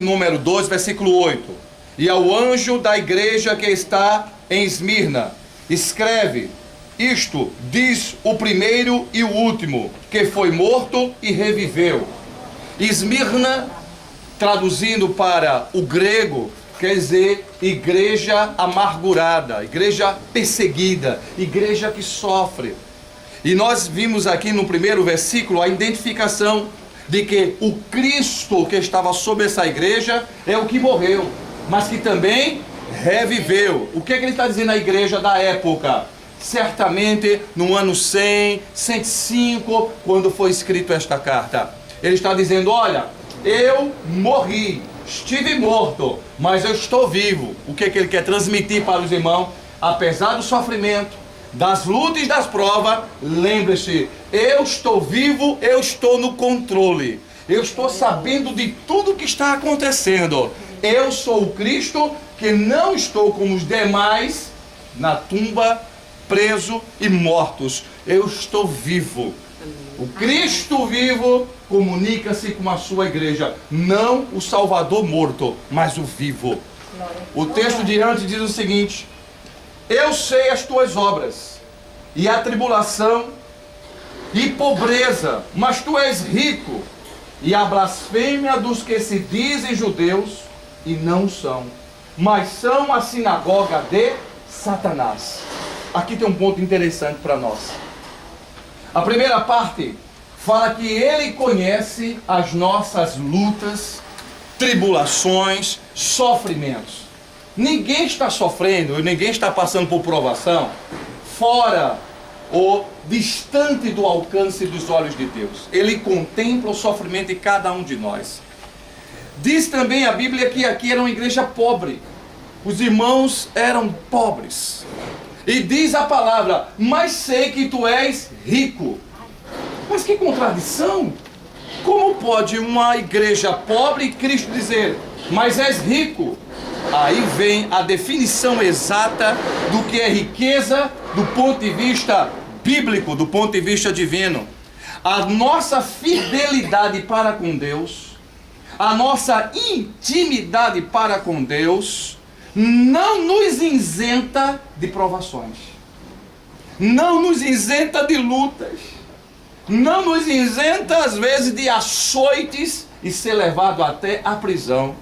número 2, versículo 8. E ao anjo da igreja que está em Esmirna, escreve: isto diz o primeiro e o último, que foi morto e reviveu. Esmirna, traduzindo para o grego, quer dizer igreja amargurada, igreja perseguida, igreja que sofre. E nós vimos aqui no primeiro versículo a identificação de que o Cristo que estava sobre essa igreja é o que morreu, mas que também reviveu. O que é que ele está dizendo à igreja da época? Certamente no ano 100, 105, quando foi escrita esta carta. Ele está dizendo: olha, eu morri, estive morto, mas eu estou vivo. O que é que ele quer transmitir para os irmãos? Apesar do sofrimento, das lutas e das provas, lembre-se, eu estou vivo, eu estou no controle. Eu estou sabendo de tudo o que está acontecendo. Eu sou o Cristo que não estou como os demais na tumba, preso e mortos. Eu estou vivo. O Cristo vivo comunica-se com a sua igreja. Não o Salvador morto, mas o vivo. O texto diante diz o seguinte: eu sei as tuas obras, e a tribulação, e pobreza, mas tu és rico, e a blasfêmia dos que se dizem judeus, e não são, mas são a sinagoga de Satanás. Aqui tem um ponto interessante para nós. A primeira parte fala que ele conhece as nossas lutas, tribulações, sofrimentos. Ninguém está sofrendo, ninguém está passando por provação fora ou distante do alcance dos olhos de Deus. Ele contempla o sofrimento de cada um de nós. Diz também a Bíblia que aqui era uma igreja pobre. Os irmãos eram pobres. E diz a palavra: mas sei que tu és rico. Mas que contradição! Como pode uma igreja pobre e Cristo dizer: mas és rico? Aí vem a definição exata do que é riqueza do ponto de vista bíblico, do ponto de vista divino. A nossa fidelidade para com Deus, a nossa intimidade para com Deus, não nos isenta de provações, não nos isenta de lutas, não nos isenta às vezes de açoites e ser levado até a prisão.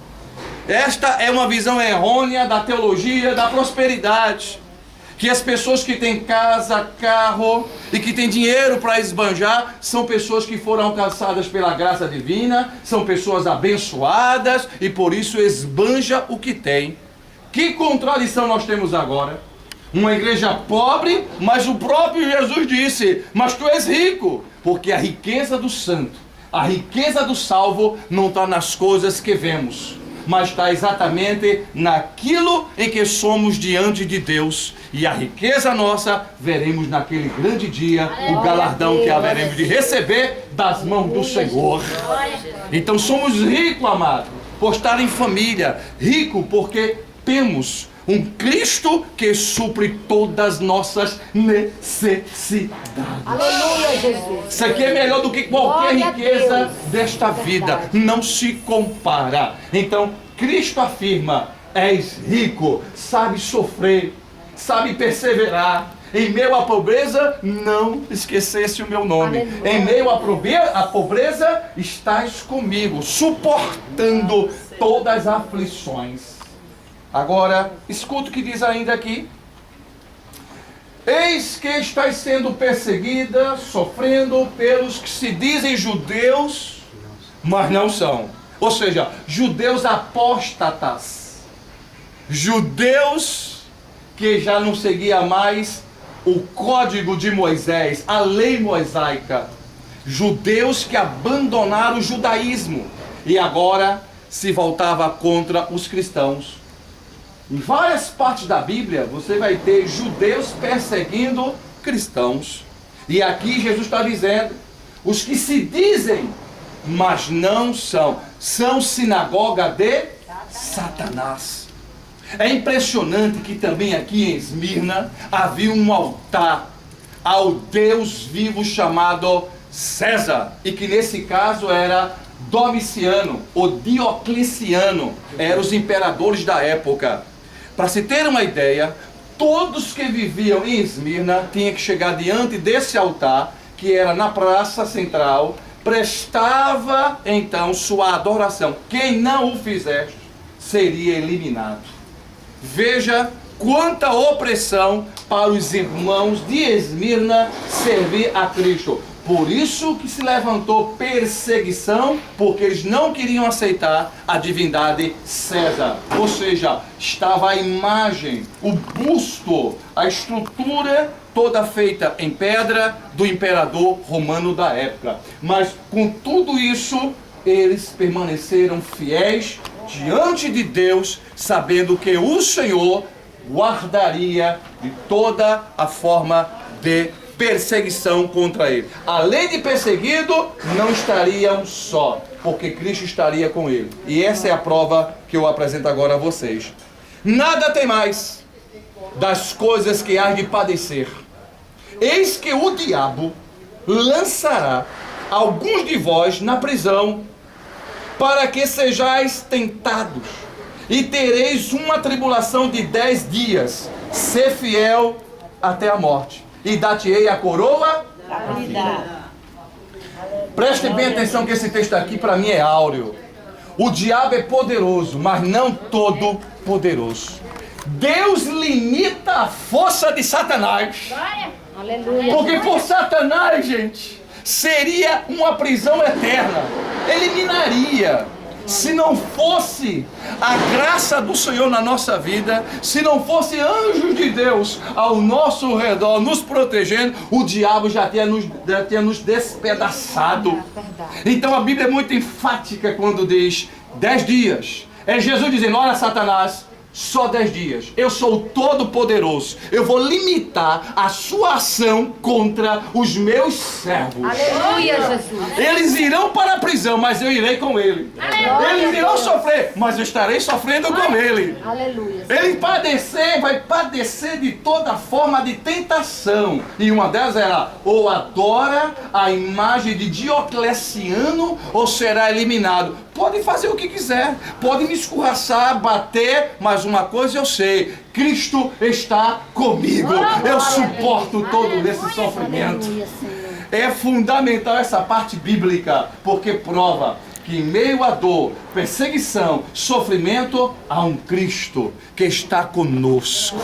Esta é uma visão errônea da teologia da prosperidade, que as pessoas que têm casa, carro e que têm dinheiro para esbanjar são pessoas que foram alcançadas pela graça divina, são pessoas abençoadas e por isso esbanja o que tem. Que contradição nós temos agora? Uma igreja pobre, mas o próprio Jesus disse: mas tu és rico, porque a riqueza do santo, a riqueza do salvo não está nas coisas que vemos, mas está exatamente naquilo em que somos diante de Deus. E a riqueza nossa veremos naquele grande dia, o galardão que haveremos de receber das mãos do Senhor. Então somos ricos, amado, por estar em família, rico porque temos um Cristo que supre todas as nossas necessidades. Aleluia, Jesus. Isso aqui é melhor do que qualquer riqueza desta vida. Não se compara. Então, Cristo afirma: és rico, sabe sofrer, sabe perseverar. Em meio à pobreza, não esquecesse o meu nome. Aleluia. Em meio à pobreza, estás comigo, suportando todas as aflições. Agora, escuta o que diz ainda aqui: eis que estás sendo perseguida, sofrendo pelos que se dizem judeus, mas não são. Ou seja, judeus apóstatas, judeus que já não seguia mais o código de Moisés, a lei mosaica, judeus que abandonaram o judaísmo e agora se voltava contra os cristãos. Em várias partes da Bíblia você vai ter judeus perseguindo cristãos. E aqui Jesus está dizendo: os que se dizem, mas não são, são sinagoga de Satanás. É impressionante que também aqui em Esmirna havia um altar ao Deus vivo chamado César, e que nesse caso era Domiciano ou Diocleciano eram os imperadores da época. Para se ter uma ideia, todos que viviam em Esmirna tinham que chegar diante desse altar, que era na praça central, prestava então sua adoração. Quem não o fizesse seria eliminado. Veja quanta opressão para os irmãos de Esmirna servir a Cristo. Por isso que se levantou perseguição, porque eles não queriam aceitar a divindade César. Ou seja, estava a imagem, o busto, a estrutura toda feita em pedra do imperador romano da época. Mas com tudo isso, eles permaneceram fiéis diante de Deus, sabendo que o Senhor guardaria de toda a forma de perseguição contra ele. Além de perseguido, não estariam só, porque Cristo estaria com ele. E essa é a prova que eu apresento agora a vocês. Nada tem mais das coisas que há de padecer. Eis que o diabo lançará alguns de vós na prisão, para que sejais tentados, e tereis uma tribulação de 10 dias. Ser fiel até a morte, e dar-te-ei a coroa da vida. Preste bem atenção que esse texto aqui para mim é áureo. O diabo é poderoso, mas não todo poderoso. Deus limita a força de Satanás. Aleluia. Porque por Satanás, gente, seria uma prisão eterna. Eliminaria. Se não fosse a graça do Senhor na nossa vida, se não fosse anjos de Deus ao nosso redor, nos protegendo, o diabo já tinha nos despedaçado. Então a Bíblia é muito enfática quando diz 10 dias. É Jesus dizendo: olha, Satanás, só 10 dias. Eu sou o Todo-Poderoso. Eu vou limitar a sua ação contra os meus servos. Aleluia, Jesus. Eles irão para a prisão, mas eu irei com ele. Eles irão sofrer, mas eu estarei sofrendo com ele. Aleluia. Ele vai padecer de toda forma de tentação. E uma delas era: ou adora a imagem de Diocleciano, ou será eliminado. Pode fazer o que quiser, pode me escorraçar, bater, mas uma coisa eu sei: Cristo está comigo. Eu suporto todo esse sofrimento. É fundamental essa parte bíblica, porque prova que em meio à dor, perseguição, sofrimento, há um Cristo que está conosco,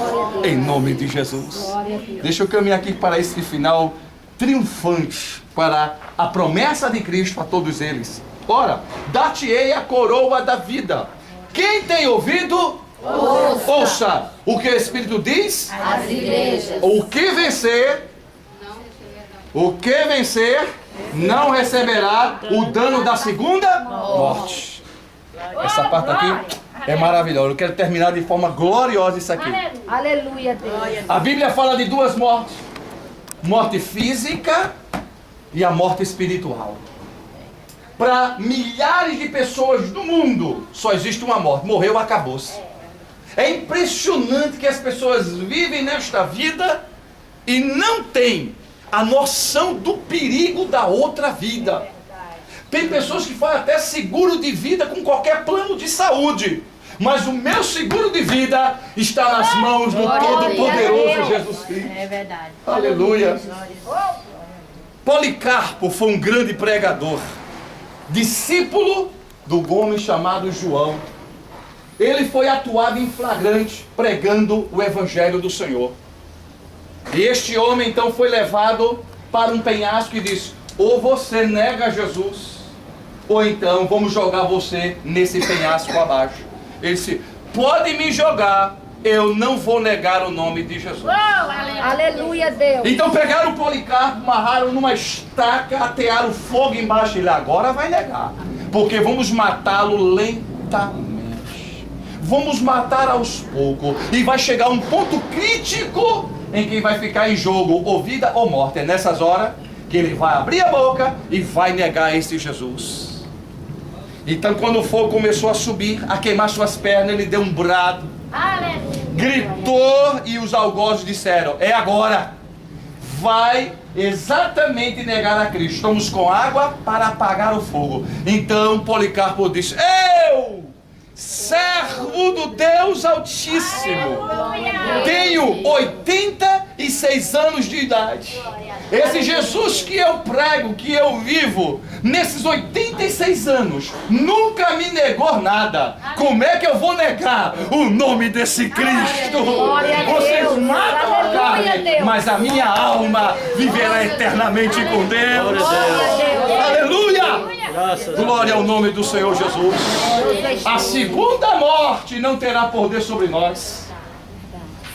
em nome de Jesus. Deixa eu caminhar aqui para esse final triunfante, para a promessa de Cristo a todos eles. Ora, dar-te-ei a coroa da vida. Quem tem ouvido, ouça o que o Espírito diz As igrejas. O que vencer não receberá o dano da segunda morte. Essa parte aqui é maravilhosa. Eu quero terminar de forma gloriosa isso aqui. Aleluia, Deus. A Bíblia fala de duas mortes: morte física e a morte espiritual. Para milhares de pessoas do mundo, só existe uma morte. Morreu, acabou-se. É impressionante que as pessoas vivem nesta vida e não têm a noção do perigo da outra vida. Tem pessoas que fazem até seguro de vida com qualquer plano de saúde. Mas o meu seguro de vida está nas mãos do Todo-Poderoso Jesus Cristo. É verdade. Aleluia. Policarpo foi um grande pregador, discípulo do homem chamado João. Ele foi atuado em flagrante, pregando o Evangelho do Senhor. E este homem então foi levado para um penhasco e disse: ou você nega Jesus, ou então vamos jogar você nesse penhasco abaixo. Ele disse: pode me jogar, eu não vou negar o nome de Jesus. Aleluia, Deus. Então pegaram o Policarpo, amarraram numa estaca, atearam fogo embaixo. Ele: agora vai negar, porque vamos matá-lo lentamente. Vamos matar aos poucos. E vai chegar um ponto crítico em que vai ficar em jogo ou vida ou morte. É nessas horas que ele vai abrir a boca e vai negar esse Jesus. Então quando o fogo começou a subir, a queimar suas pernas, ele deu um brado, gritou, e os algozes disseram: é agora, vai exatamente negar a Cristo. Estamos com água para apagar o fogo. Então Policarpo disse: eu, servo do Deus Altíssimo, tenho 86 anos de idade. Esse Jesus que eu prego, que eu vivo, nesses 86 anos, nunca me negou nada. Como é que eu vou negar o nome desse Cristo? Vocês matam a carne, mas a minha alma viverá eternamente com Deus. Aleluia! Glória ao nome do Senhor Jesus. A segunda morte não terá poder sobre nós.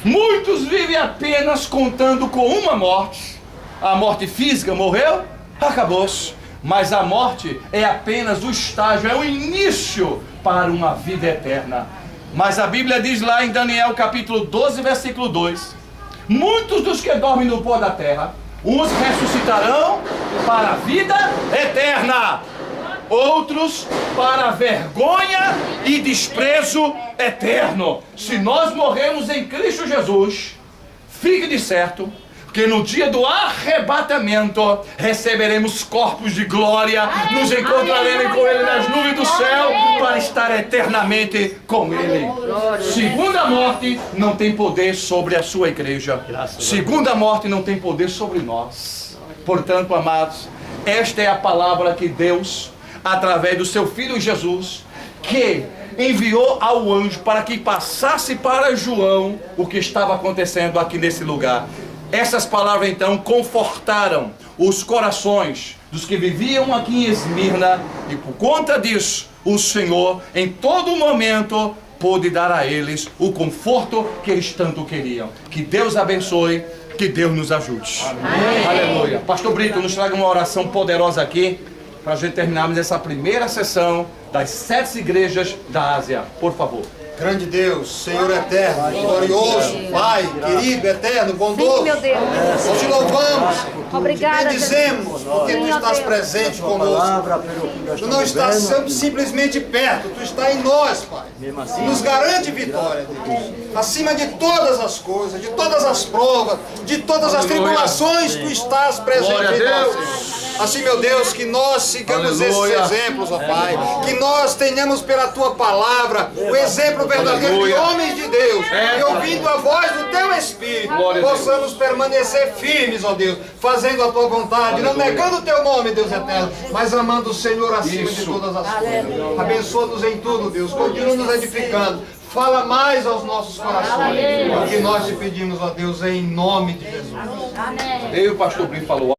Muitos vivem apenas contando com uma morte. A morte física morreu, acabou-se. Mas a morte é apenas o estágio, é o início para uma vida eterna. Mas a Bíblia diz lá em Daniel capítulo 12, versículo 2: muitos dos que dormem no pó da terra, uns ressuscitarão para a vida eterna, outros para a vergonha e desprezo eterno. Se nós morremos em Cristo Jesus, fique de certo que no dia do arrebatamento receberemos corpos de glória, nos encontraremos com Ele nas nuvens do céu para estar eternamente com Ele. Segunda morte não tem poder sobre a sua igreja. Segunda morte não tem poder sobre nós. Portanto, amados, esta é a palavra que Deus, através do seu Filho Jesus, que enviou ao anjo para que passasse para João o que estava acontecendo aqui nesse lugar. Essas palavras então confortaram os corações dos que viviam aqui em Esmirna, e por conta disso o Senhor em todo momento pôde dar a eles o conforto que eles tanto queriam. Que Deus abençoe, que Deus nos ajude. Amém. Aleluia. Pastor Brito, nos traga uma oração poderosa aqui para a gente terminarmos essa primeira sessão das 7 igrejas da Ásia, por favor. Grande Deus, Senhor eterno, glorioso, Pai, querido, eterno, bondoso. Sim, meu Deus. Nós te louvamos, Obrigada, te bendizemos, porque tu estás presente conosco. Tu não estás simplesmente perto, tu estás em nós, Pai. Nos garante vitória, Deus. Acima de todas as coisas, de todas as provas, de todas as tribulações, tu estás presente em nós. Assim, meu Deus, que nós sigamos esses exemplos, ó Pai. Que nós tenhamos pela Tua palavra o exemplo verdadeiro de homens de Deus. E ouvindo a voz do Teu Espírito, possamos permanecer firmes, ó Deus, fazendo a Tua vontade, não negando o Teu nome, Deus eterno, mas amando o Senhor acima de todas as coisas. Abençoa-nos em tudo, Deus. Continua nos edificando. Fala mais aos nossos corações. O que nós te pedimos, ó Deus, em nome de Jesus. E o pastor Brito falou.